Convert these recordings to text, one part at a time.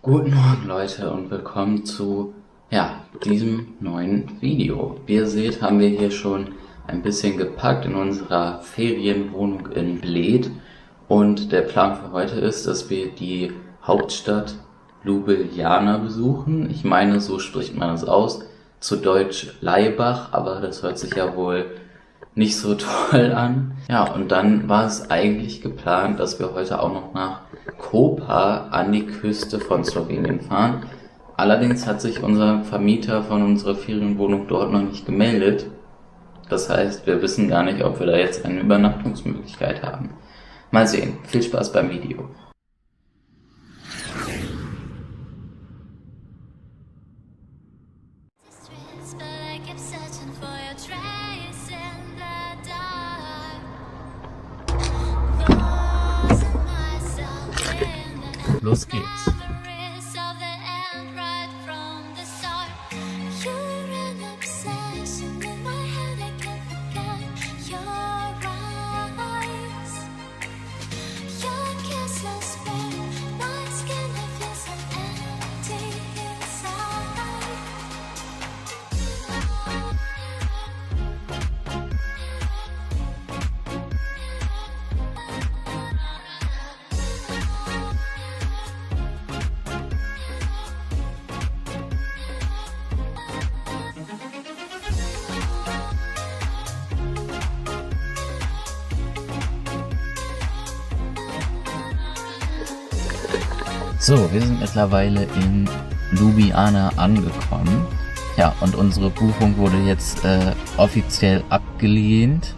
Guten Morgen Leute und willkommen zu diesem neuen Video. Wie ihr seht, haben wir hier schon ein bisschen gepackt in unserer Ferienwohnung in Bled und der Plan für heute ist, dass wir die Hauptstadt Ljubljana besuchen. Ich meine, so spricht man es aus, zu Deutsch Laibach, aber das hört sich ja wohl nicht so toll an. Ja, und dann war es eigentlich geplant, dass wir heute auch noch nach Koper an die Küste von Slowenien fahren. Allerdings hat sich unser Vermieter von unserer Ferienwohnung dort noch nicht gemeldet. Das heißt, wir wissen gar nicht, ob wir da jetzt eine Übernachtungsmöglichkeit haben. Mal sehen. Viel Spaß beim Video. Los geht's. So, wir sind mittlerweile in Ljubljana angekommen. Ja, und unsere Buchung wurde jetzt offiziell abgelehnt.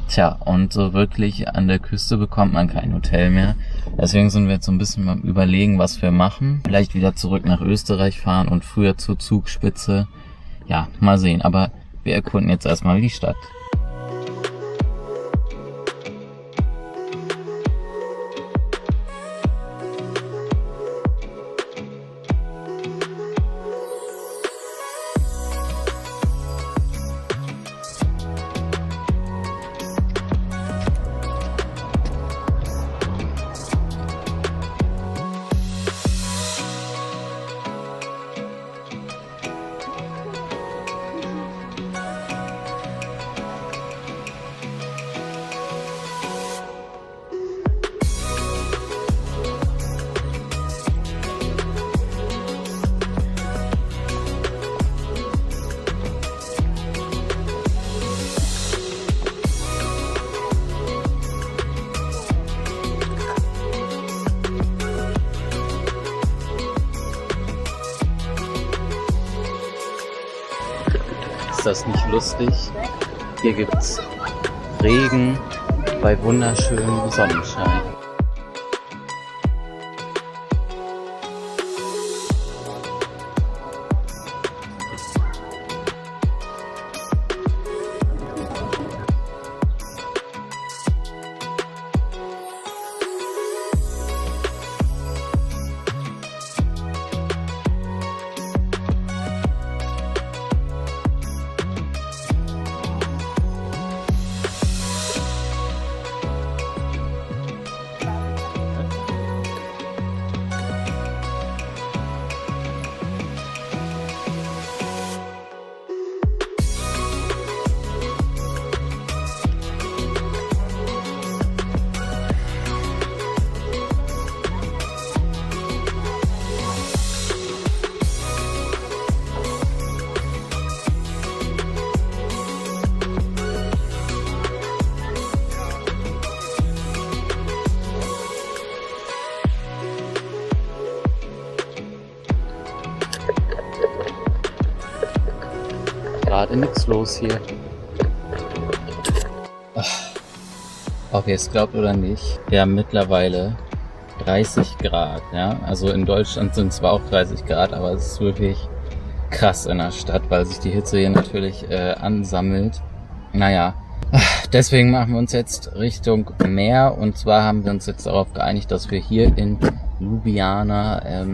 Tja, und so wirklich an der Küste bekommt man kein Hotel mehr. Deswegen sind wir jetzt so ein bisschen mal überlegen, was wir machen. Vielleicht wieder zurück nach Österreich fahren und früher zur Zugspitze. Ja, mal sehen. Aber wir erkunden jetzt erstmal die Stadt. Ist das nicht lustig? Hier gibt's Regen bei wunderschönem Sonnenschein. Gerade nichts los hier. Ob ihr es glaubt oder nicht, wir haben mittlerweile 30 Grad. Ja? Also in Deutschland sind zwar auch 30 Grad, aber es ist wirklich krass in der Stadt, weil sich die Hitze hier natürlich ansammelt. Naja, deswegen machen wir uns jetzt Richtung Meer, und zwar haben wir uns jetzt darauf geeinigt, dass wir hier in Ljubljana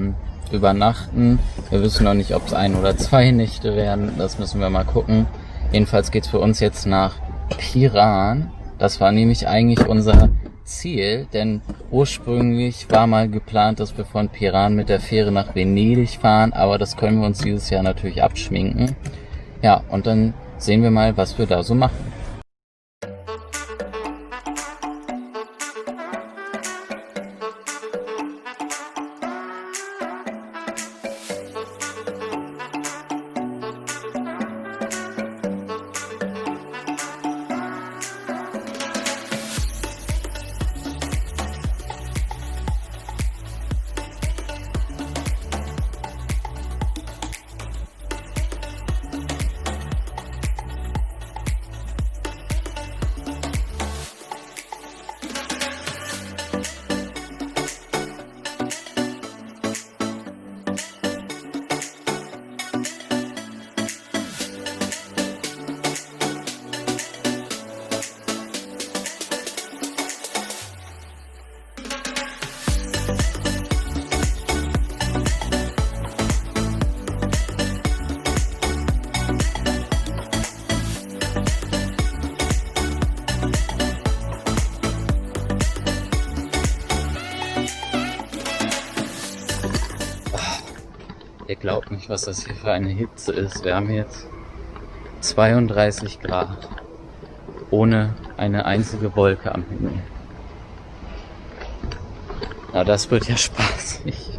übernachten. Wir wissen noch nicht, ob es 1 oder 2 Nächte werden, das müssen wir mal gucken. Jedenfalls geht's für uns jetzt nach Piran Das war nämlich eigentlich unser Ziel, denn ursprünglich war mal geplant, dass wir von Piran mit der Fähre nach Venedig fahren, aber das können wir uns dieses Jahr natürlich abschminken. Ja, und dann sehen wir mal, was wir da so machen. Ihr glaubt nicht, was das hier für eine Hitze ist. Wir haben jetzt 32 Grad. Ohne eine einzige Wolke am Himmel. Na, das wird ja spaßig.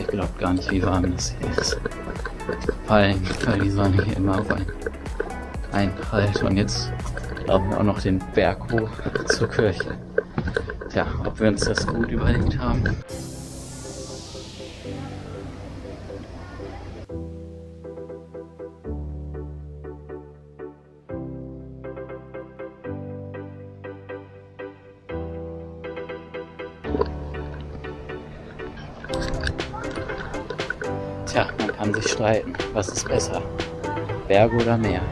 Ich glaube gar nicht, wie warm das hier ist. Vor allem, weil die Sonne hier immer auf einprallt. Und jetzt laufen wir auch noch den Berg hoch zur Kirche. Tja, ob wir uns das gut überlegt haben. Tja, man kann sich streiten. Was ist besser? Berge oder Meer?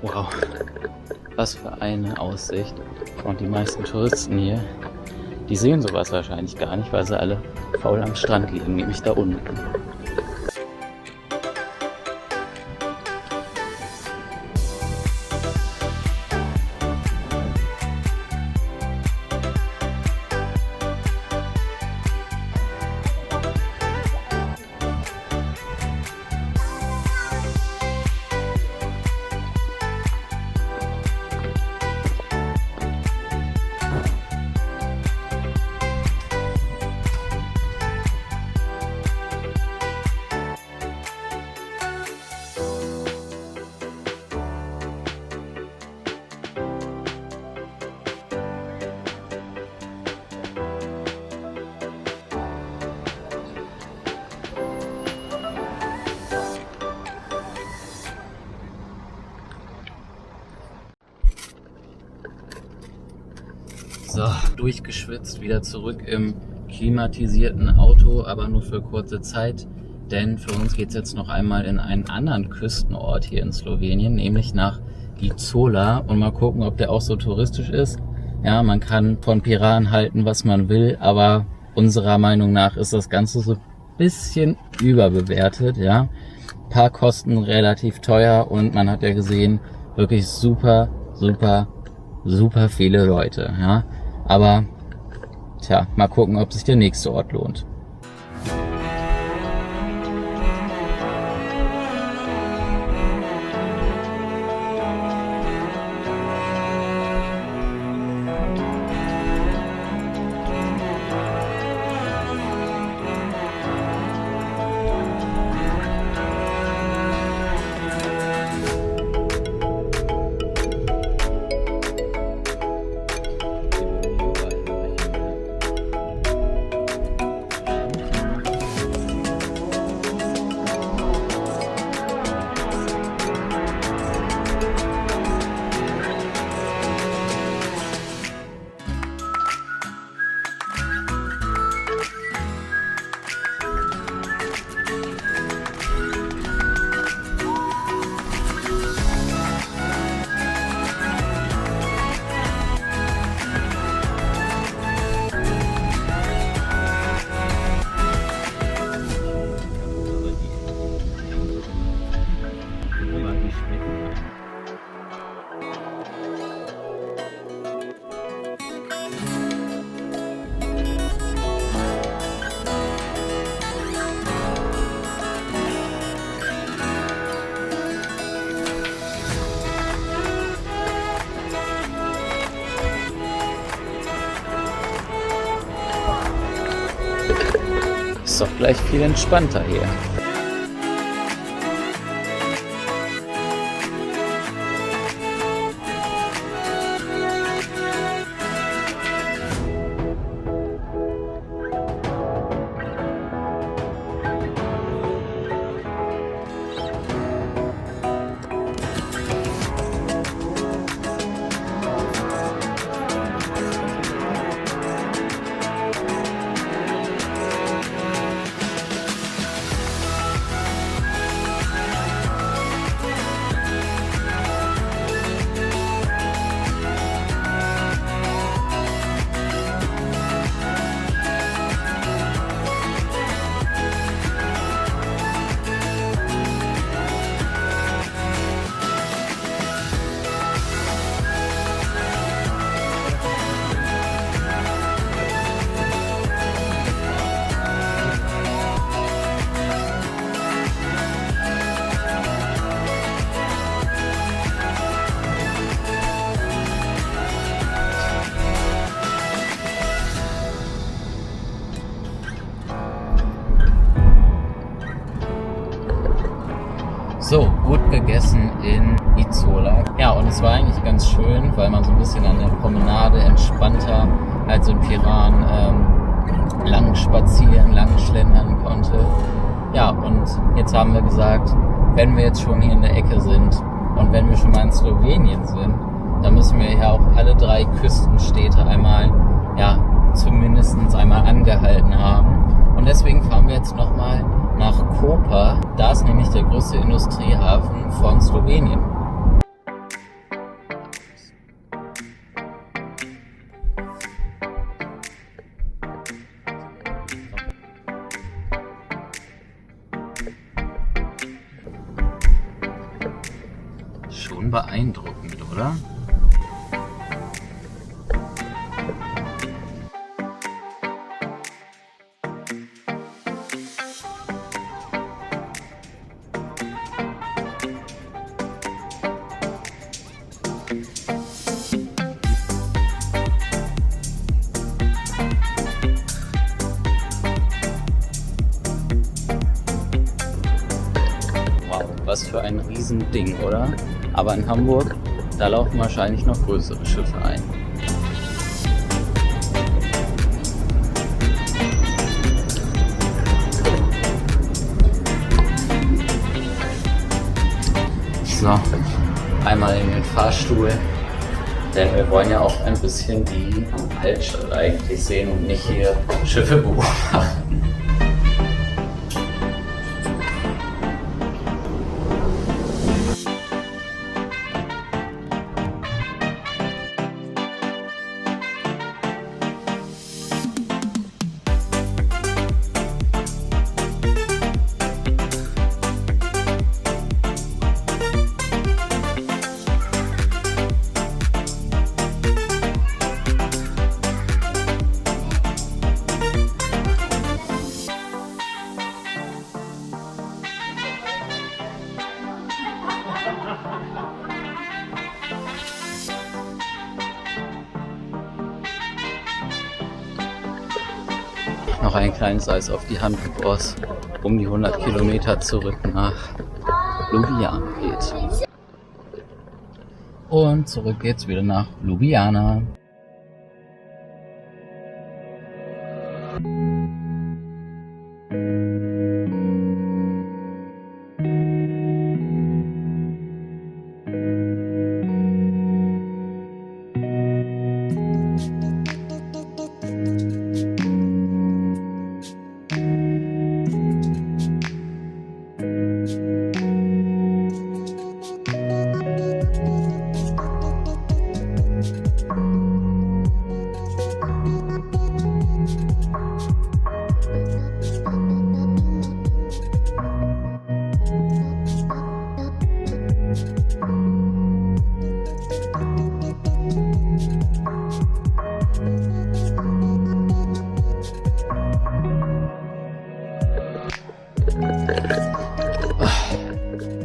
Wow, was für eine Aussicht. Und die meisten Touristen hier, die sehen sowas wahrscheinlich gar nicht, weil sie alle faul am Strand liegen, nämlich da unten. So, durchgeschwitzt, wieder zurück im klimatisierten Auto, aber nur für kurze Zeit. Denn für uns geht es jetzt noch einmal in einen anderen Küstenort hier in Slowenien, nämlich nach Izola. Und mal gucken, ob der auch so touristisch ist. Ja, man kann von Piran halten, was man will, aber unserer Meinung nach ist das Ganze so ein bisschen überbewertet. Ja, Parkkosten relativ teuer und man hat ja gesehen, wirklich super viele Leute. Ja, aber tja, mal gucken, ob sich der nächste Ort lohnt. Ist doch gleich viel entspannter hier. So, gut gegessen in Izola. Ja, und es war eigentlich ganz schön, weil man so ein bisschen an der Promenade entspannter als in Piran lang spazieren, lang schlendern konnte. Ja, und jetzt haben wir gesagt, wenn wir jetzt schon hier in der Ecke sind und wenn wir schon mal in Slowenien sind, dann müssen wir ja auch alle 3 Küstenstädte einmal, ja, zumindest einmal angehalten haben. Und deswegen fahren wir jetzt nochmal nach Koper. Da ist nämlich der größte Industriehafen von Slowenien. Schon beeindruckend, oder? Was für ein Riesending, oder? Aber in Hamburg, da laufen wahrscheinlich noch größere Schiffe ein. So, einmal in den Fahrstuhl Denn wir wollen ja auch ein bisschen die Altstadt eigentlich sehen und nicht hier Schiffe beobachten. Noch ein kleines Eis auf die Hand, bevor es um die 100 Kilometer zurück nach Ljubljana geht. Und zurück geht's wieder nach Ljubljana.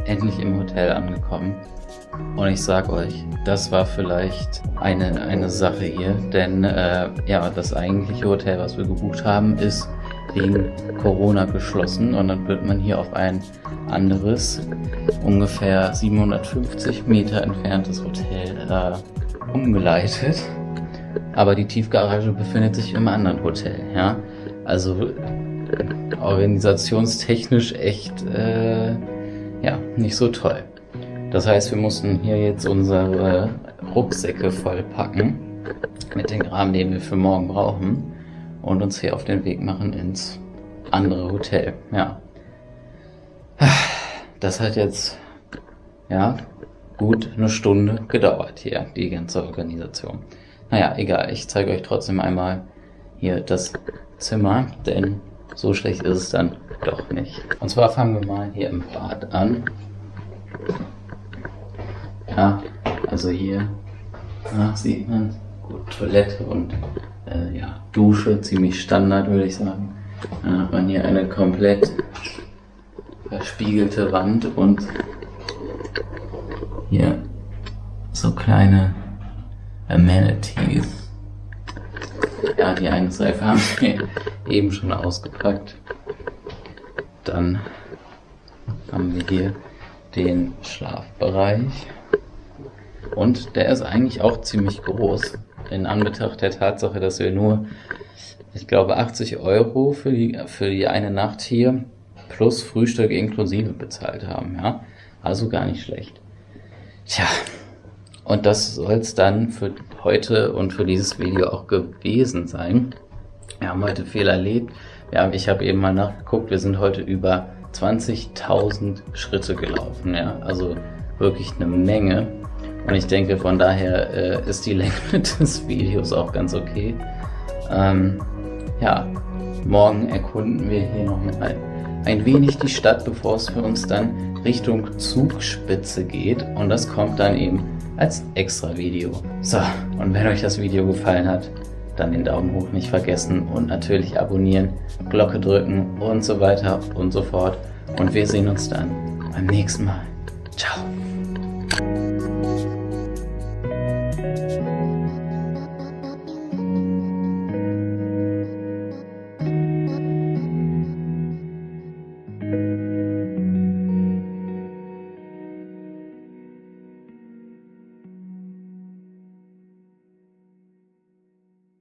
Endlich im Hotel angekommen und ich sag euch, das war vielleicht eine Sache hier, denn ja, das eigentliche Hotel, was wir gebucht haben, ist wegen Corona geschlossen und dann wird man hier auf ein anderes, ungefähr 750 Meter entferntes Hotel umgeleitet, aber die Tiefgarage befindet sich im anderen Hotel, ja, also organisationstechnisch echt ja, nicht so toll. Das heißt, wir mussten hier jetzt unsere Rucksäcke vollpacken mit dem Kram, den wir für morgen brauchen und uns hier auf den Weg machen ins andere Hotel. Ja, das hat jetzt ja gut eine Stunde gedauert hier, die ganze Organisation. Naja, egal, ich zeige euch trotzdem einmal hier das Zimmer, denn so schlecht ist es dann doch nicht. Und zwar fangen wir mal hier im Bad an. Ja, also hier sieht man gut Toilette und ja, Dusche, ziemlich Standard würde ich sagen. Dann hat man hier eine komplett verspiegelte Wand und hier so kleine Amenities. Ja, die eine Seife haben wir eben schon ausgepackt. Dann haben wir hier den Schlafbereich. Und der ist eigentlich auch ziemlich groß. In Anbetracht der Tatsache, dass wir nur, ich glaube, 80 € für die eine Nacht hier plus Frühstück inklusive bezahlt haben. Ja? Also gar nicht schlecht. Tja. Und das soll es dann für heute und für dieses Video auch gewesen sein. Wir haben heute viel erlebt. Ja, ich habe eben mal nachgeguckt, wir sind heute über 20.000 Schritte gelaufen. Ja, also wirklich eine Menge. Und ich denke, von daher ist die Länge des Videos auch ganz okay. Ja, morgen erkunden wir hier noch mal ein wenig die Stadt, bevor es für uns dann Richtung Zugspitze geht. Und das kommt dann eben als extra Video. So, und wenn euch das Video gefallen hat, dann den Daumen hoch nicht vergessen und natürlich abonnieren, Glocke drücken und so weiter und so fort. Und wir sehen uns dann beim nächsten Mal. Ciao.